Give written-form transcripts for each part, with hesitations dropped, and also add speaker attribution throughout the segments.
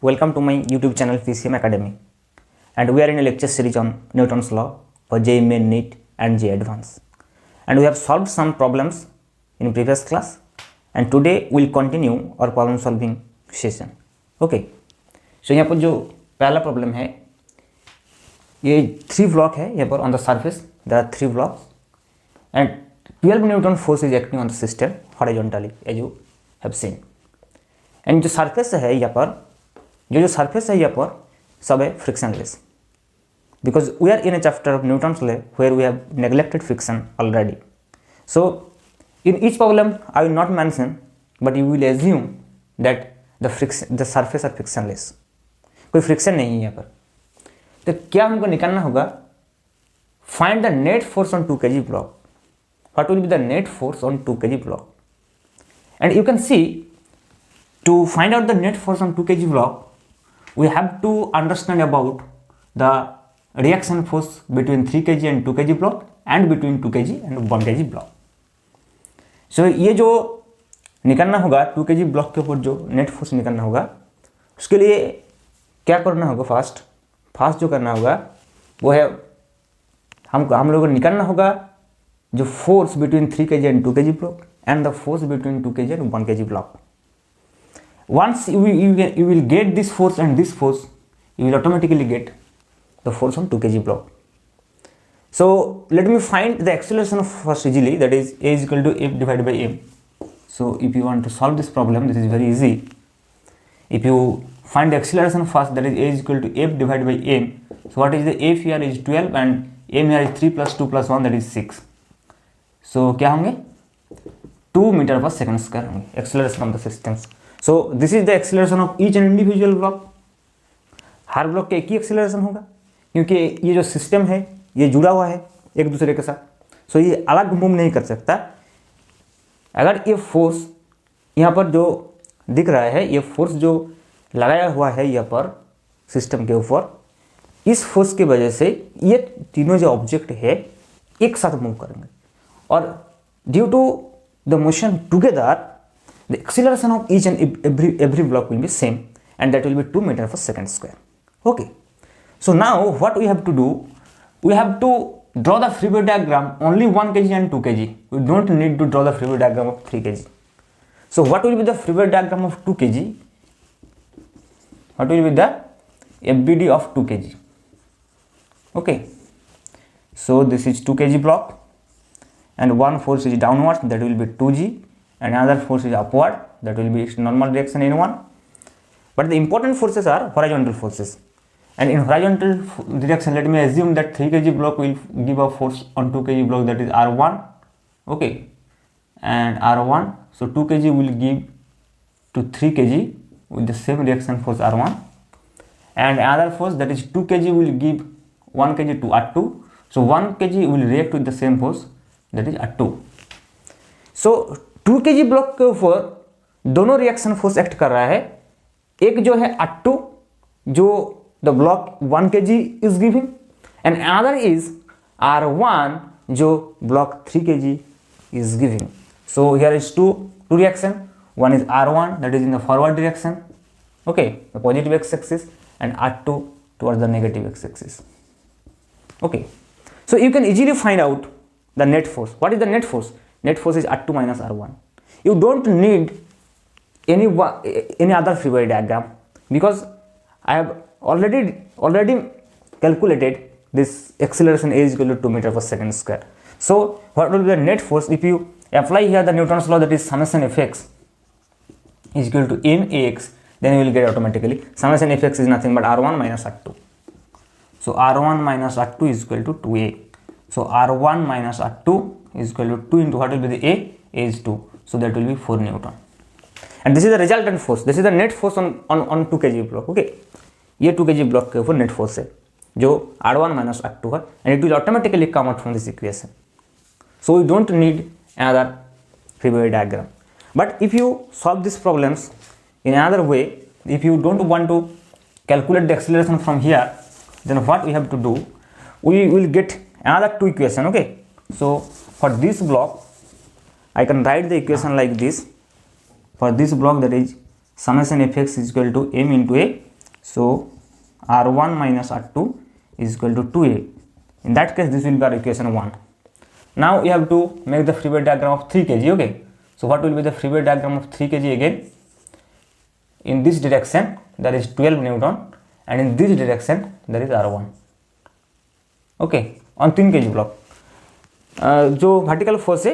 Speaker 1: Welcome to my YouTube channel PCM Academy, and we are in a lecture series on Newton's law for JEE Main, NEET and JEE Advanced. And we have solved some problems in previous class, and today we will continue our problem solving session. Okay, so यहाँ पर जो पहला problem है ये 3 block है. यहाँ पर on the surface there are 3 blocks and 12 Newton force is acting on the system horizontally as you have seen. And जो सरफेस है यहाँ पर जो सरफेस है यहाँ पर सब है frictionless, because we are in a chapter of Newton's law where we have neglected friction already. So in each problem I will not mention, but you will assume that the surface are frictionless. कोई friction नहीं है यहाँ पर. तो क्या हमको निकालना होगा? Find the net force on 2 kg block. What will be the net force on 2 kg block? And you can see, to find out the net force on 2 kg block, we have to understand about the reaction force between 3 kg and 2 kg block and between 2 kg and 1 kg block. So ये जो निकालना होगा 2 kg block के ऊपर जो net force निकालना होगा, उसके लिए क्या करना होगा? फास्ट जो करना होगा वो है हम लोगों को निकालना होगा जो force between 3 kg and 2 kg block and the force between 2 kg and 1 kg block. Once you will get this force and this force, you will automatically get the force on 2 kg block. So let me find the acceleration first easily, that is A is equal to F divided by M. So if you want to solve this problem, this is very easy. If you find the acceleration first, that is A is equal to F divided by M. So what is the F here is 12 and M here is 3 plus 2 plus 1, that is 6. So क्या होंगे? 2 meter per second square होंगे acceleration of the systems. So this is the acceleration of each and individual block. Her block के एक ही acceleration होगा, क्योंकि ये जो system है ये जुड़ा हुआ है एक दूसरे के साथ. सो ये अलग मूव नहीं कर सकता. अगर ये फोर्स यहाँ पर जो दिख रहा है, ये फोर्स जो लगाया हुआ है यहाँ पर सिस्टम के ऊपर, इस फोर्स की वजह से ये तीनों जो ऑब्जेक्ट है एक साथ मूव करेंगे, और due to the motion together the acceleration of each and every block will be same, and that will be 2 meter per second square. Okay, so now what we have to do, we have to draw the free body diagram only 1 kg and 2 kg. We don't need to draw the free body diagram of 3 kg. So what will be the free body diagram of 2 kg? What will be the FBD of 2 kg? Okay, so this is 2 kg block, and one force is downwards, that will be 2g, and another force is upward, that will be normal direction N1. But the important forces are horizontal forces, and in horizontal direction, let me assume that 3 kg block will give a force on 2 kg block, that is R1. Okay, and R1, so 2 kg will give to 3 kg with the same reaction force R1, and another force, that is 2 kg will give 1 kg to R2, so 1 kg will react with the same force, that is R2. So 2 kg block के ऊपर दोनों reaction force act कर रहा है. एक जो है R2 जो the block 1 kg is giving, and another is R1 जो block 3 kg is giving. So here is two reaction. One is R1 that is in the forward direction, okay, the positive X axis, and R2 towards the negative X axis. Okay, so you can easily find out the net force. What is the net force? Net force is R2 minus R1. You don't need any other free body diagram, because I have already calculated this acceleration A is equal to 2 meter per second square. So what will be the net force if you apply here the Newton's law, that is summation Fx is equal to max, then you will get automatically summation Fx is nothing but R1 minus R2. So R1 minus R2 is equal to 2a. So R1 minus R2 is equal to 2 into what will be the A? A is 2. So that will be 4 Newton. And this is the resultant force. This is the net force on 2 kg block. Okay, ये 2 kg block के ऊपर net force है जो R1 minus R2 है, and it will automatically come out from this equation. So we don't need another free body diagram. But if you solve these problems in another way, if you don't want to calculate the acceleration from here, then what we have to do, we will get another 2 equation. Okay, so for this block I can write the equation like this. For this block, that is summation Fx is equal to m into a So R1 minus R2 is equal to 2a. In that case, this will be our equation 1. Now you have to make the free body diagram of 3 kg. Okay. So what will be the free body diagram of 3 kg again? In this direction there is 12 Newton and in this direction there is R1. Okay. On 3 kg block जो vertical force है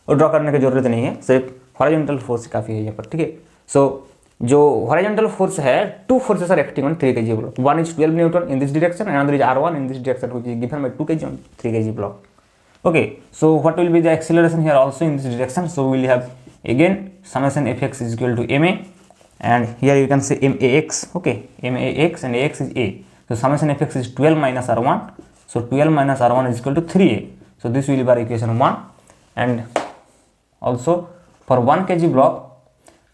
Speaker 1: वो draw करने की जरूरत नहीं है, सिर्फ horizontal force काफ़ी है यहाँ पर. ठीक है. सो जो हॉरिजॉन्टल फोर्स है, 2 forces are acting on 3 kg block. One is 12 Newton in this direction and another is R1 in this direction, which is given by 2 kg on 3 kg block. Okay, so what will be the acceleration here also in this direction? So we will have again summation fx is equal to ma, and here you can say max. Okay, max and ax is a. So summation fx is 12 minus r1. So 12 minus r1 is equal to 3a. So this will be our equation 1. And also for 1 kg block,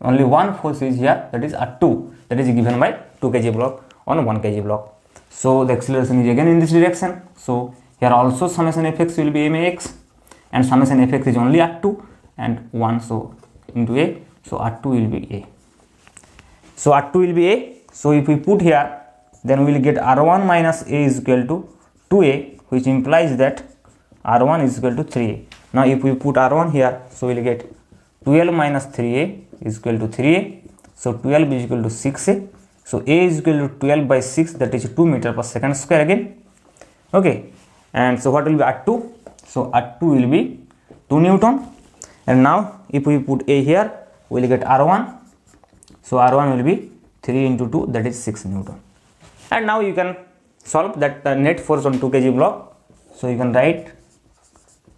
Speaker 1: only one force is here, that is r2, that is given by 2 kg block on 1 kg block. So the acceleration is again in this direction. So here also summation fx will be max and summation fx is only r2 and 1, so into a, so r2 will be a. So r2 will be a. So if we put here, then we will get r1 minus a is equal to 2a, which implies that r1 is equal to 3a. Now if we put r1 here, so we will get 12 minus 3a is equal to 3a. So 12 is equal to 6a. So a is equal to 12 by 6, that is 2 meter per second square again. Okay. And so what will be r2? So r2 will be 2 Newton. And now if we put a here, we will get r1. So r1 will be 3 into 2, that is 6 Newton. And now you can solve that net force on 2 kg block. So you can write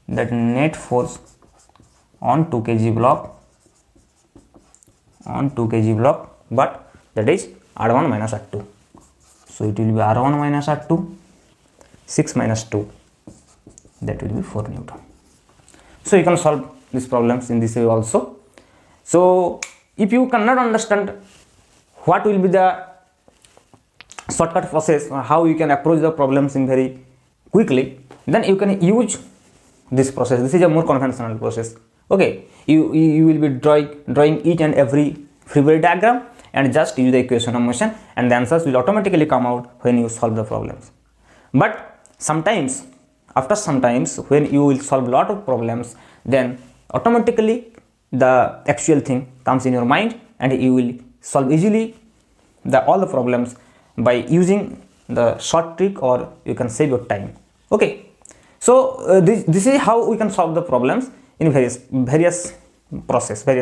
Speaker 1: that net force on 2 kg block, but that is r1 minus r2. So it will be r1 minus r2, 6 minus 2, that will be 4 Newton. So you can solve these problems in this way also. So if you cannot understand what will be the shortcut process, how you can approach the problems in very quickly, then you can use this process. This is a more conventional process. Okay, you will be drawing each and every free body diagram and just use the equation of motion, and the answers will automatically come out when you solve the problems. But sometimes, after sometimes, when you will solve a lot of problems, then automatically the actual thing comes in your mind and you will solve easily all the problems by using the short trick, or you can save your time. Okay, so this is how we can solve the problems in various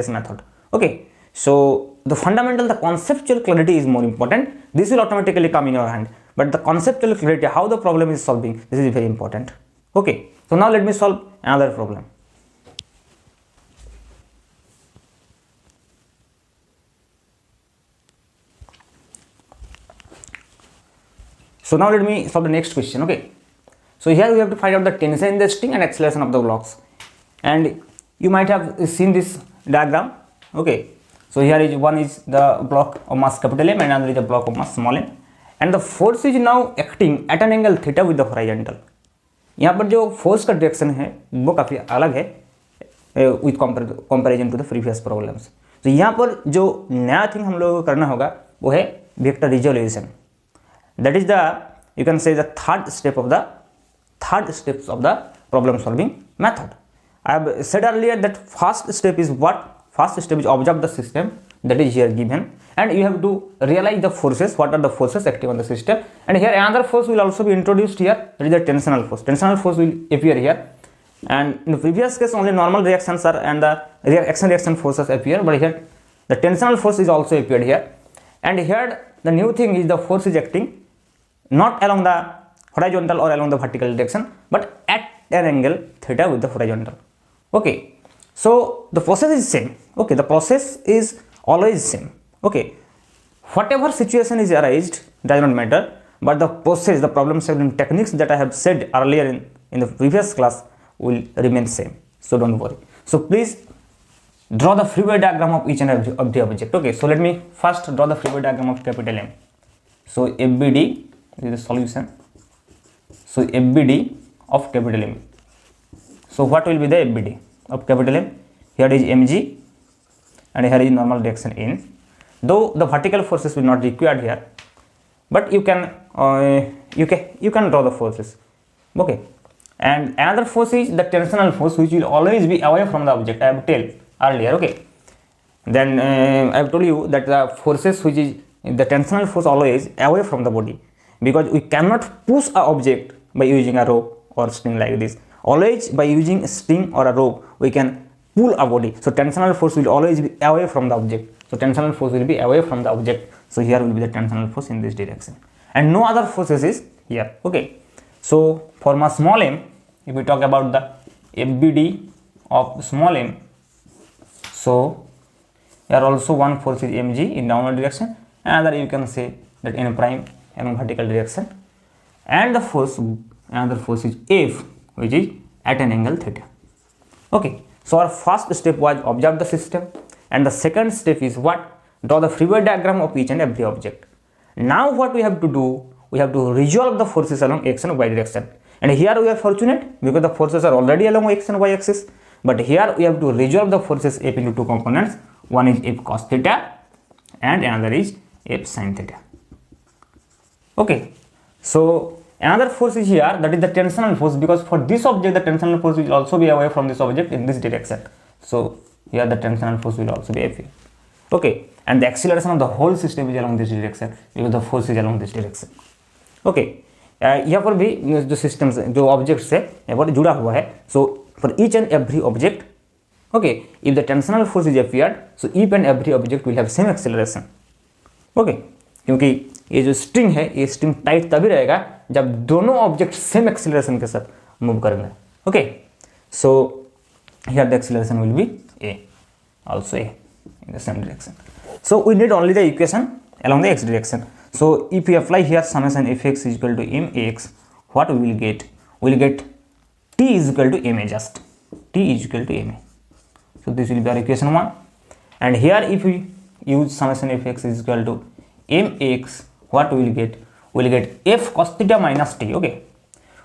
Speaker 1: method. Okay, so the fundamental, the conceptual clarity is more important. This will automatically come in your hand, but the conceptual clarity, how the problem is solving, this is very important. Okay, so now let me solve another problem. So now let me solve the next question. Okay, so here we have to find out the tension in the string and acceleration of the blocks, and you might have seen this diagram. Okay, so here is one is the block of mass capital M and another is the block of mass small m, and the force is now acting at an angle theta with the horizontal. यहाँ पर जो force का direction है वो काफ़ी अलग है with comparison to the previous problems. तो यहाँ पर जो नया थिंग हम लोगों को करना होगा वो है vector resolution. That is the, you can say, the third steps of the problem solving method. I have said earlier that first step is what? First step is observe the system, that is here given, and you have to realize the forces, what are the forces acting on the system, and here another force will also be introduced here, that is the tensional force. Tensional force will appear here, and in the previous case only normal reactions are and the reaction forces appear, but here the tensional force is also appeared here, and here the new thing is the force is acting not along the horizontal or along the vertical direction, but at an angle theta with the horizontal. Okay, so the process is same. Okay, the process is always same. Okay, whatever situation is arised does not matter, but the process, the problem solving techniques that I have said earlier in the previous class will remain same. So don't worry. So please draw the free body diagram of each and every of the object. Okay, so let me first draw the free body diagram of capital M. So FBD, this is the solution. So FBD of capital M. So what will be the FBD of capital M? Here is mg and here is normal direction n. Though the vertical forces will not required here, but you can draw the forces. Okay, and another force is the tensional force, which will always be away from the object. I have told earlier. Okay, then I have told you that the forces which is the tensional force always away from the body, because we cannot push a object by using a rope or string like this. Always by using a string or a rope we can pull a body. So tensional force will always be away from the object. So tensional force will be away from the object. So here will be the tensional force in this direction, and no other forces is here. Okay, so for my small m, if we talk about the FBD of small m, so here also one force is mg in downward direction, another you can say that n prime in vertical direction, and the force, another force is F, which is at an angle theta. Okay, so our first step was observe the system, and the second step is what? Draw the free body diagram of each and every object. Now what we have to do, we have to resolve the forces along x and y direction, and here we are fortunate because the forces are already along x and y axis, but here we have to resolve the forces F into two components. One is F cos theta and another is F sin theta. Okay, so another force is here, that is the tensional force, because for this object the tensional force will also be away from this object in this direction. So here the tensional force will also be F. Okay, and the acceleration of the whole system is along this direction because the force is along this direction. Okay, यहाँ पर भी जो system जो objects है यहाँ पर जुड़ा हुआ है. So for each and every object, okay, if the tensional force is appeared, so each and every object will have same acceleration. Okay, क्योंकि ये जो स्ट्रिंग है ये स्ट्रिंग टाइट तभी रहेगा जब दोनों ऑब्जेक्ट सेम एक्सेलरेशन के साथ मूव करेंगे. Okay, so here the acceleration will be a, also a in the same direction. So we need only the equation along the x direction. So if we apply here summation fx is equal to max, what we will get? We will get t is equal to ma, just t is equal to ma. So this will be our equation 1, and here if we use summation fx is equal to max, what we will get? We will get f cos theta minus t. Okay,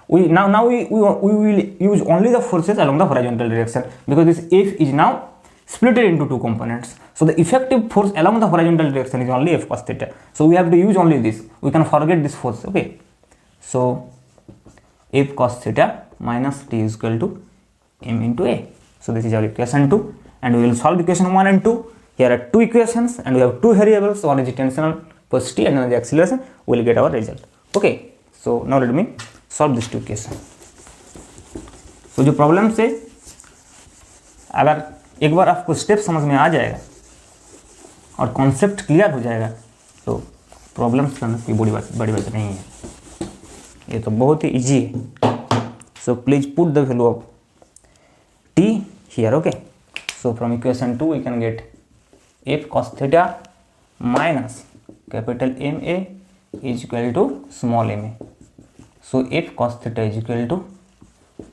Speaker 1: we will use only the forces along the horizontal direction, because this f is now split into two components. So the effective force along the horizontal direction is only f cos theta. So we have to use only this. We can forget this force. Okay, so f cos theta minus t is equal to m into a. So this is our equation 2, and we will solve equation 1 and 2. Here are two equations and we have two variables. One is the tensional force t and another the acceleration. We will get our result. Okay, so now let me solve this two equation. So जो problem से अगर एक बार आपको step समझ में आ जाएगा और concept clear हो जाएगा तो प्रॉब्लम्स करना कोई बड़ी बात नहीं है, ये तो बहुत ही इजी है. So please put the value of T here. Okay, so from equation 2 we can get f cos theta minus capital Ma is equal to small ma. So f cos theta is equal to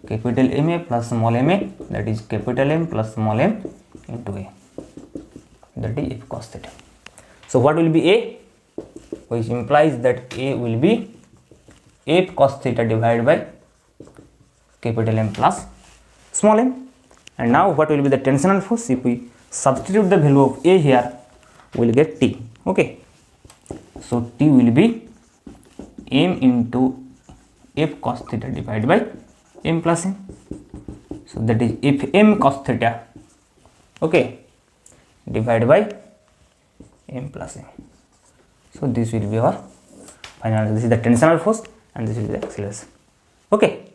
Speaker 1: capital Ma plus small ma, that is capital M plus small m into a, that is f cos theta. So what will be a, which implies that a will be f cos theta divided by capital M plus small m. And now what will be the tensional force? If we substitute the value of a here, we will get t. Okay, so t will be m into f cos theta divided by m plus m. So that is if m cos theta, okay, divided by m plus m. So this will be our final. This is the tensional force and this will be the acceleration. Okay.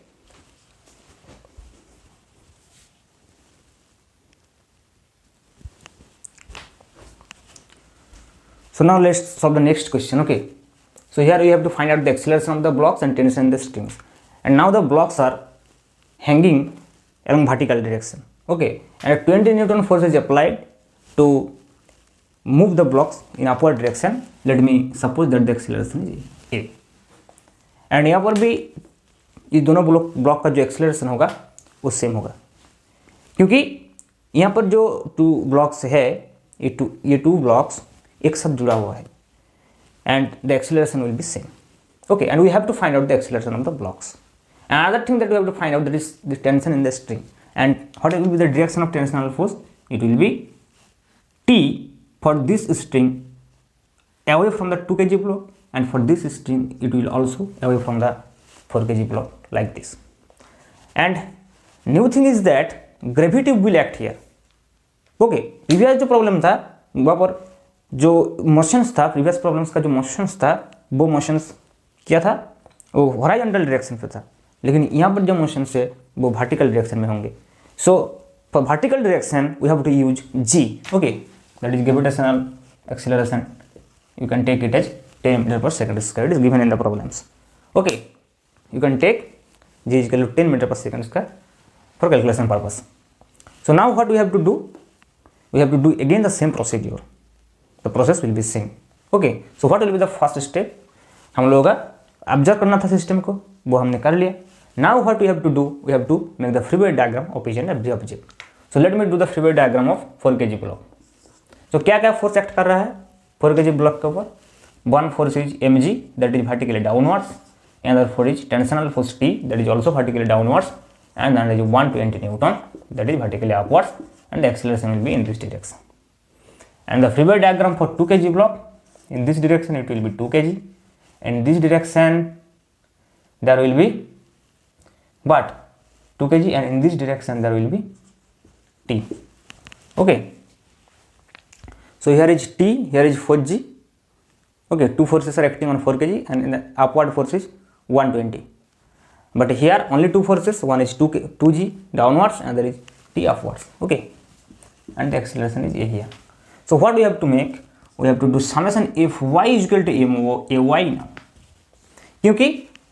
Speaker 1: So now let's solve the next question. Okay, so here we have to find out the acceleration of the blocks and tension in the strings, and now the blocks are hanging along vertical direction. Okay, and a 20 Newton force is applied to move the blocks in upward direction. Let me suppose that the acceleration is a, and यहाँ पर भी ये दोनों block का जो acceleration होगा वो same होगा, क्योंकि यहाँ पर जो टू ब्लॉक्स है ये टू ब्लॉक्स एक साथ जुड़ा हुआ है, and the acceleration will be same. Okay, and we have to find out the acceleration of the blocks. Another thing that we have to find out, that is the tension in the string, and what will be the direction of tensional force? It will be T for this string away from the 2 kg block, and for this string it will also away from the 4 kg block like this. And new thing is that gravity will act here. Okay, previous जो problem था वहाँ पर जो motions था, previous problems का जो motions था वो मोशंस क्या था, वो हॉरिजॉन्टल डायरेक्शन पे था, लेकिन यहाँ पर जो मोशंस है वो वर्टिकल डायरेक्शन में होंगे. So for vertical direction we have to use g. Okay, that is gravitational acceleration. You can take it as 10 meter per second square. It is given in the problems. Okay, you can take g is equal to 10 meter per second square for calculation purpose. So now what we have to do? We have to do again the same procedure. The process will be same. Okay, so what will be the first step? हम लोगों का observe करना था system को, वो हमने कर लिया. Now what we have to do? We have to make the free body diagram of each and every object. So let me do the free body diagram of 4 kg block. So क्या क्या force act कर रहा है 4 kg block के ऊपर? One force is mg, that is vertically downwards. Another force is tensional force T, that is also vertically downwards. And then there is 120 Newton, that is vertically upwards. And the acceleration will be in this direction. And the free body diagram for 2 kg block, in this direction it will be 2 kg. In this direction there will be what? 2 kg, and in this direction there will be T. Okay. So here is T, here is 4g. Okay, two forces are acting on 4 kg, and in the upward force is 120. But here only two forces, one is 2g downwards and there is T upwards. Okay, and the acceleration is A here. So what we have to make? We have to do summation Fy is equal to Ay now. क्योंकि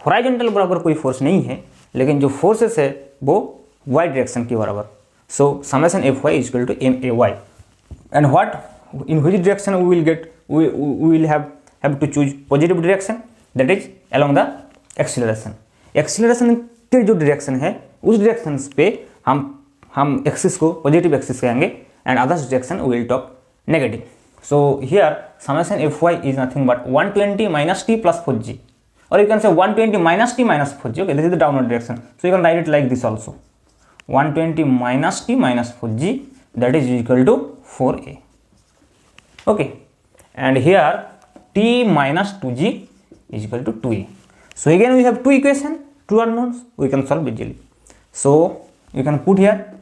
Speaker 1: horizontal बराबर कोई force नहीं है, लेकिन जो forces है वो y direction के बराबर. So summation Fy is equal to Ay. And what? In which direction we will get? We will have to choose positive direction, that is along the acceleration. Acceleration के जो direction है उस direction पे हम axis को positive axis कहेंगे, and others direction we will talk negative. So here summation Fy is nothing but 120 minus T plus 4g, or you can say 120 minus T minus 4g. Okay, this is the downward direction, so you can write it like this also. 120 minus T minus 4g, that is equal to 4a. Okay, and here T minus 2g is equal to 2a. So again we have two equations, two unknowns, we can solve easily. So you can put here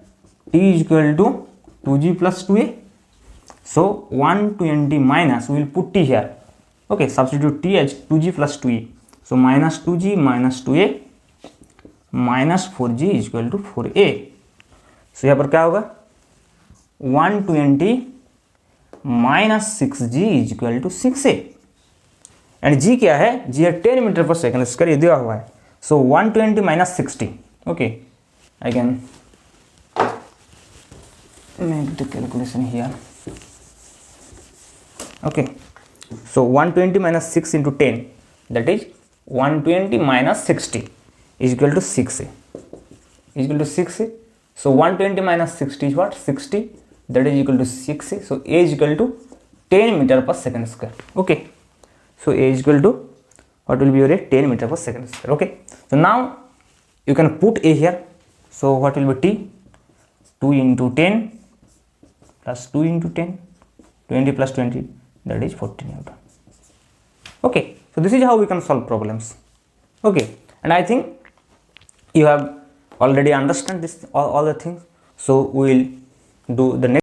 Speaker 1: T is equal to 2g plus 2a. So 120 minus, we will put T here. Okay, substitute T as 2g plus 2a. So minus 2g minus 2a minus 4g is equal to 4a. So यहाँ पर क्या होगा? 120 minus 6g is equal to 6a. And g क्या है? g है 10 metre पर second square, ये दिया हुआ है. So 120 minus 60. Okay, I can make the calculation here. Okay, so 120 minus 6 into 10, that is 120 minus 60 is equal to 6a. Is equal to 6a. So 120 minus 60 is what? 60. That is equal to 6a. So a is equal to 10 meter per second square. Okay, so a is equal to what will be your rate? 10 meter per second square. Okay, so now you can put a here. So what will be T? 2 into 10 plus 2 into 10, 20 plus 20, that is 40 Newton. Okay, so this is how we can solve problems. Okay, and I think you have already understand this all the things. So we will do the next